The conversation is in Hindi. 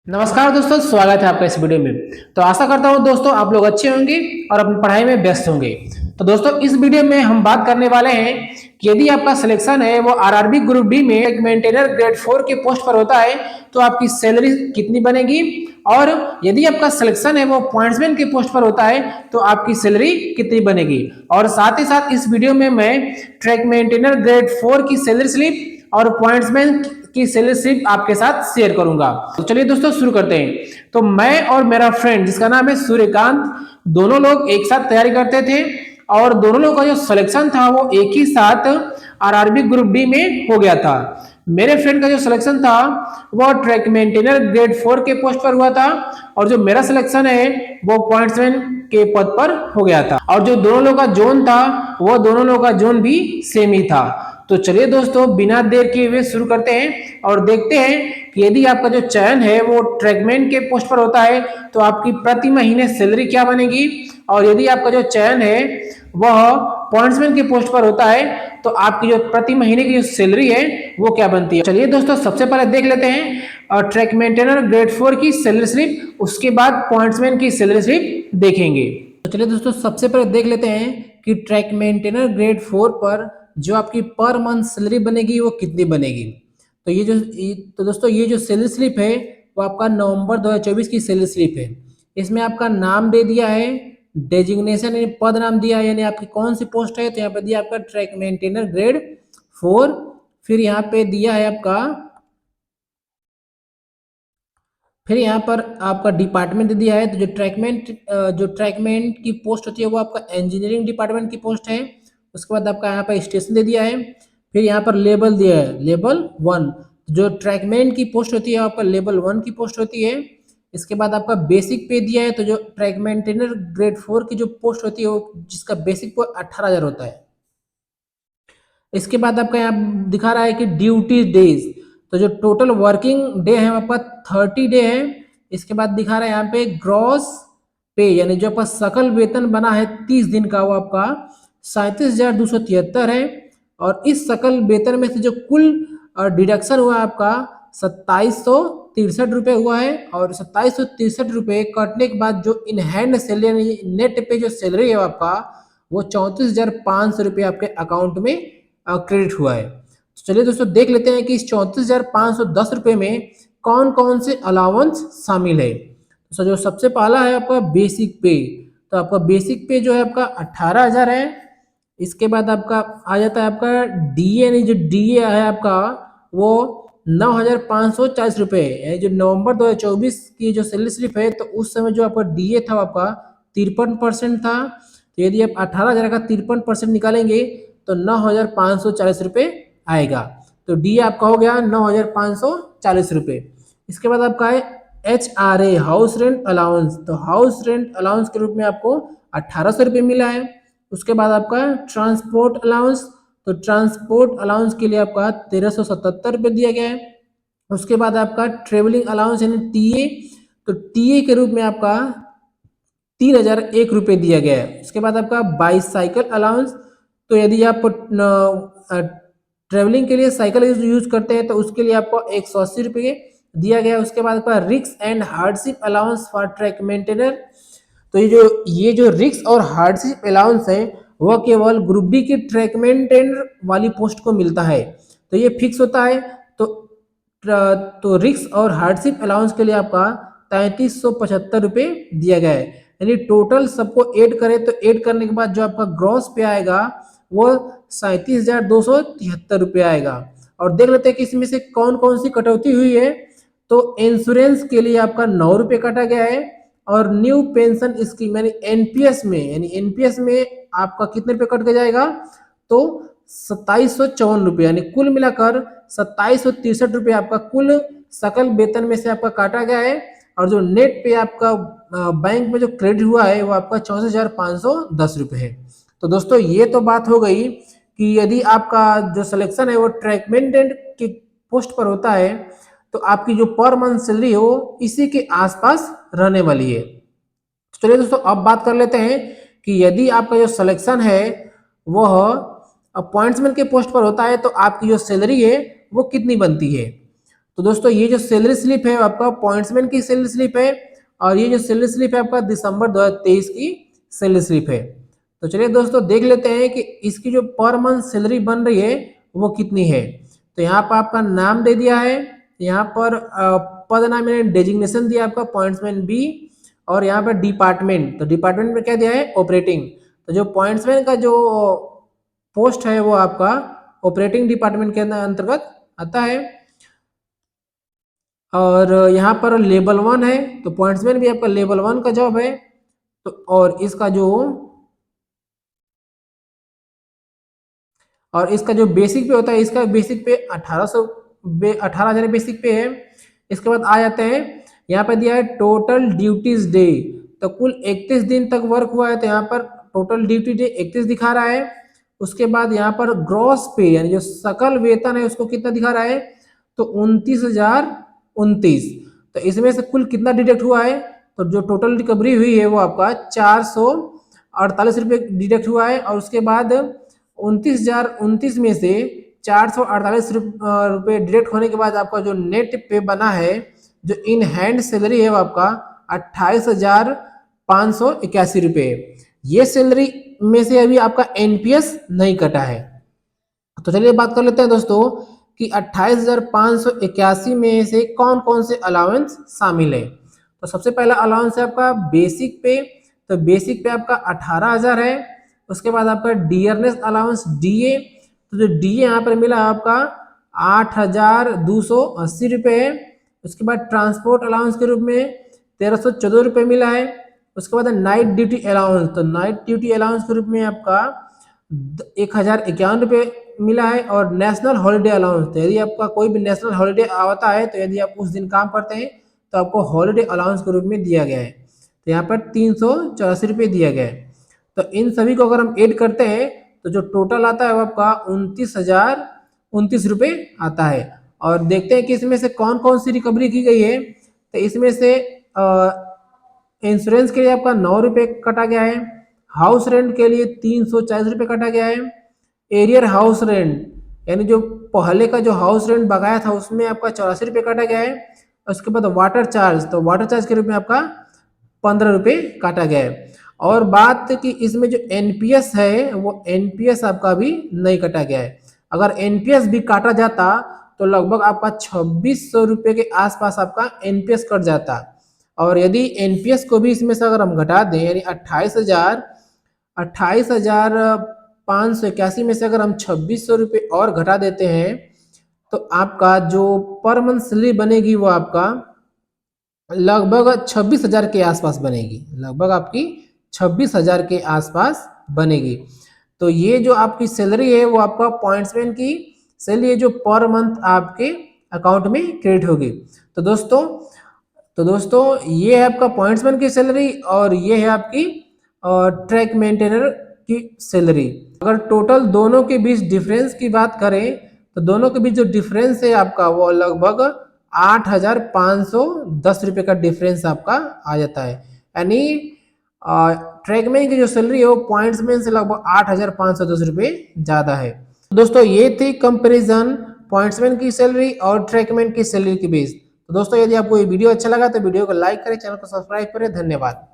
नमस्कार दोस्तों, स्वागत है आपका इस वीडियो में। तो आशा करता हूँ दोस्तों आप लोग अच्छे होंगे और अपनी पढ़ाई में व्यस्त होंगे। तो दोस्तों इस वीडियो में हम बात करने वाले हैं कि यदि आपका सिलेक्शन है वो आरआरबी ग्रुप डी में एक मेंटेनर ग्रेड 4 के पोस्ट पर होता है तो आपकी सैलरी कितनी बनेगी, और यदि आपका सिलेक्शन है वो पॉइंट्समैन के पोस्ट पर होता है तो आपकी सैलरी कितनी बनेगी। और साथ ही साथ इस वीडियो में मैं ट्रैक मेंटेनर ग्रेड 4 की सैलरी स्लिप और पॉइंट्समैन की सैलरी स्लिप आपके साथ शेयर करूंगा। तो चलिए दोस्तों शुरू करते हैं। तो मैं और मेरा फ्रेंड जिसका नाम है सूर्यकांत, दोनों लोग एक साथ तैयारी करते थे और दोनों लोगों का जो सिलेक्शन था वो एक ही साथ आरआरबी ग्रुप डी में हो गया था। मेरे फ्रेंड का जो सिलेक्शन था वो ट्रैक मेंटेनर ग्रेड 4 के पोस्ट पर हुआ था और जो मेरा सिलेक्शन है वो पॉइंट्समैन के पद पर हो गया था। और जो दोनों लोगों का जोन था वो दोनों लोगों का जोन भी सेम ही था। तो चलिए दोस्तों बिना देर किए हुए शुरू करते हैं और देखते हैं कि यदि आपका जो चयन है वो ट्रैकमैन के पोस्ट पर होता है तो आपकी प्रति महीने सैलरी क्या बनेगी, और यदि आपका जो चयन है वह पॉइंट्समैन के पोस्ट पर होता है तो आपकी जो प्रति महीने की जो सैलरी है वो क्या बनती है। चलिए दोस्तों सबसे पहले देख लेते हैं ट्रैक मेंटेनर ग्रेड 4 की सैलरी स्लिप, उसके बाद पॉइंट्समैन की सैलरी स्लिप देखेंगे। तो चलिए दोस्तों सबसे पहले देख लेते हैं कि ट्रैक मेंटेनर ग्रेड 4 पर जो आपकी पर मंथ सैलरी बनेगी वो कितनी बनेगी। तो दोस्तों ये जो सैलरी स्लिप है वो आपका नवंबर 2024 की सैलरी स्लिप है। इसमें आपका नाम दे दिया है, डेजिग्नेशन यानी पद नाम दिया है, यानी आपकी कौन सी पोस्ट है, तो यहाँ पे दिया आपका ट्रैक मेंटेनर ग्रेड 4। फिर यहाँ पे दिया है आपका, फिर यहाँ पर आपका डिपार्टमेंट दिया है। तो जो ट्रैकमेंट की पोस्ट होती है वो आपका इंजीनियरिंग डिपार्टमेंट की पोस्ट है। उसके बाद आपका यहाँ पर स्टेशन दे दिया है। फिर यहाँ पर लेवल दिया है, लेवल 1। जो ट्रैकमेंट की पोस्ट होती है आपका लेवल 1 की पोस्ट होती है। इसके बाद आपका बेसिक पे दिया है, तो जो ट्रैक मेंटेनर ग्रेड 4 की जो पोस्ट होती है वो जिसका बेसिक पे 18,000 होता है। इसके बाद आपका यहाँ दिखा रहा है कि ड्यूटी डेज, तो जो टोटल वर्किंग डे है आपका 30 डे है। इसके बाद दिखा रहा है यहाँ पे ग्रॉस पे, यानी जो आपका सकल वेतन बना है 30 दिन का वो आपका 37,273 है। और इस सकल वेतन में से जो कुल डिडक्शन हुआ आपका 2763 हुआ है। और 2763 कटने के बाद जो इन हैंड सैलरी नेट पे जो सैलरी है आपका वो 34,500 आपके अकाउंट में क्रेडिट हुआ है। तो चलिए दोस्तों देख लेते हैं कि इस 34,510 रुपये में कौन कौन से अलाउंस शामिल है। तो जो सबसे पहला है आपका बेसिक पे, तो आपका बेसिक पे जो है आपका 18,000 है। इसके बाद आपका आ जाता है आपका डीए, यानी जो डीए है आपका वो 9,540 रुपये। जो नवंबर 2024 की जो सैलरी स्लिप है तो उस समय जो आपका डीए था आपका 53% था। तो यदि आप 18,000 का 53% निकालेंगे तो 9,540 रुपये आएगा। तो डी आपका हो गया 9,540 रुपये। इसके बाद आपका है HRA, हाउस रेंट अलाउंस। तो हाउस रेंट अलाउंस के रूप में आपको 1,800 रुपये मिला है। उसके बाद आपका ट्रांसपोर्ट अलाउंस, तो ट्रांसपोर्ट अलाउंस के लिए आपका 1,377 रुपये दिया गया है। उसके बाद आपका ट्रेवलिंग अलाउंस यानी टीए, तो टीए के रूप में आपका 3,001 रुपये दिया गया है। उसके बाद आपका बाईसाइकिल अलाउंस, तो यदि आप ट्रेवलिंग के लिए साइकिल यूज करते हैं तो उसके लिए आपको 180 रुपये दिया गया है। उसके बाद आपका risk and hardship allowance for track maintainer, तो ये जो रिस्क और हार्डशिप अलाउंस है वह केवल ग्रुप डी के ट्रैक मेंटेनर वाली पोस्ट को मिलता है, तो ये फिक्स होता है। तो रिस्क और हार्डशिप अलाउंस के लिए आपका 3,375 रुपये दिया गया है। यानी टोटल सबको ऐड करें तो ऐड करने के बाद जो आपका ग्रॉस पे आएगा वो 37,273 रुपये आएगा। और देख लेते हैं कि इसमें से कौन कौन सी कटौती हुई है। तो इंश्योरेंस के लिए आपका 9 रुपये काटा गया है। और न्यू पेंशन स्कीम यानी एनपीएस में आपका कितने रुपये कट के जाएगा, तो 2,754 रुपये, यानी कुल मिलाकर 2,763 रुपये आपका कुल सकल वेतन में से आपका काटा गया है। और जो नेट पे आपका बैंक में जो क्रेडिट हुआ है वो आपका 64,510 रुपये है। तो दोस्तों ये तो बात हो गई कि यदि आपका जो सिलेक्शन है वो ट्रैक मेंटेनर की पोस्ट पर होता है तो आपकी जो पर मंथ सैलरी हो इसी के आसपास रहने वाली है। तो चलिए दोस्तों अब बात कर लेते हैं कि यदि आपका जो सिलेक्शन है वह अपॉइंटमेंट के पोस्ट पर होता है तो आपकी जो सैलरी है वो कितनी बनती है। तो दोस्तों ये जो सैलरी स्लिप है आपका पॉइंट्समैन की सैलरी स्लिप है, और ये जो सैलरी स्लिप है आपका दिसंबर 2023 की सैलरी स्लिप है। तो चलिए दोस्तों देख लेते हैं कि इसकी जो पर मंथ सैलरी बन रही है वो कितनी है। तो यहाँ पर आपका नाम दे दिया है, यहाँ पर पद नाम डेजिग्नेशन दिया आपका पॉइंट्समैन बी, और यहाँ पर डिपार्टमेंट, तो डिपार्टमेंट में क्या दिया है ऑपरेटिंग। तो जो पॉइंट्समैन का जो पोस्ट है वो आपका ऑपरेटिंग डिपार्टमेंट के अंतर्गत आता है। और यहाँ पर लेवल 1 है, तो पॉइंट्समैन भी आपका लेवल 1 का जॉब है। तो और इसका जो बेसिक पे होता है, इसका बेसिक पे 18,000 बेसिक पे है। इसके बाद आ जाते हैं, यहाँ पे दिया है टोटल ड्यूटीज डे, तो कुल 31 दिन तक वर्क हुआ है, तो यहाँ पर टोटल ड्यूटी डे 31 दिखा रहा है। उसके बाद यहाँ पर ग्रॉस पे यानी जो सकल वेतन है उसको कितना दिखा रहा है, तो 29,029। तो इसमें से कुल कितना डिडक्ट हुआ है, तो जो टोटल रिकवरी हुई है वो आपका 448 रुपये डिडक्ट हुआ है। और उसके बाद 29,029 में से 448 रुपये डिडक्ट होने के बाद आपका जो नेट पे बना है, जो इन हैंड सैलरी है वो आपका 28,581 रुपये। ये सैलरी में से अभी आपका एनपीएस नहीं कटा है। तो चलिए बात कर लेते हैं दोस्तों कि 28,581 में से कौन कौन से अलाउंस शामिल है। तो सबसे पहला अलाउंस है आपका बेसिक पे, तो बेसिक पे आपका 18,000 है। उसके बाद आपका डियरनेस अलाउंस डीए, तो जो डीए यहाँ पर मिला आपका 8,280 रुपये है। उसके बाद ट्रांसपोर्ट अलाउंस के रूप में 1,314 रुपये मिला है। उसके बाद नाइट ड्यूटी अलाउंस, तो नाइट ड्यूटी अलाउंस के रूप में आपका 1,051 रुपये मिला है। और नेशनल हॉलीडे अलाउंस, तो यदि आपका कोई भी नेशनल हॉलीडे आता है, तो यदि आप उस दिन काम करते हैं तो आपको हॉलीडे अलाउंस के रूप में दिया गया है, तो यहाँ पर 384 रुपये दिया गया है। तो इन सभी को अगर हम ऐड करते हैं तो जो टोटल आता है वो आपका 29,029 रुपये आता है। और देखते हैं कि इसमें से कौन कौन सी रिकवरी की गई है। तो इसमें से इंश्योरेंस के लिए आपका 9 रुपये कटा गया है, हाउस रेंट के लिए 340 रुपये कटा गया है, एरियर हाउस रेंट यानी जो पहले का जो हाउस रेंट बकाया था उसमें आपका 84 रुपये काटा गया है। उसके बाद वाटर चार्ज, तो वाटर चार्ज के रूप में आपका 15 रुपये काटा गया है। और बात कि इसमें जो एनपीएस है वो एनपीएस आपका भी नहीं काटा गया है। अगर एनपीएस भी काटा जाता तो लगभग आपका 2,600 रुपये के आसपास आपका एनपीएस कट जाता। और यदि एनपीएस को भी इसमें से अगर हम घटा दें यानी 28,581 में से अगर हम 2,600 रुपये और घटा देते हैं तो आपका जो पर मंथ सैलरी बनेगी वो आपका लगभग 26,000 के आसपास बनेगी, लगभग आपकी 26,000 के आसपास बनेगी। तो ये जो आपकी सैलरी है वो आपका पॉइंट्समैन की सैलरी है जो पर मंथ आपके अकाउंट में क्रेडिट होगी। तो दोस्तों ये है आपका पॉइंट्समैन की सैलरी और ये है आपकी ट्रैक मेंटेनर की सैलरी। अगर टोटल दोनों के बीच डिफरेंस की बात करें तो दोनों के बीच जो डिफरेंस है आपका वो लगभग 8,510 रुपये का डिफरेंस आपका आ जाता है। यानी ट्रैकमैन की जो सैलरी है वो पॉइंट्समैन से लगभग 8,510 रुपये ज़्यादा है। दोस्तों ये थी कंपैरिजन पॉइंट्समैन की सैलरी और ट्रैकमैन की सैलरी के बीच। तो दोस्तों यदि आपको ये वीडियो अच्छा लगा तो वीडियो को लाइक करें, चैनल को सब्सक्राइब करें। धन्यवाद।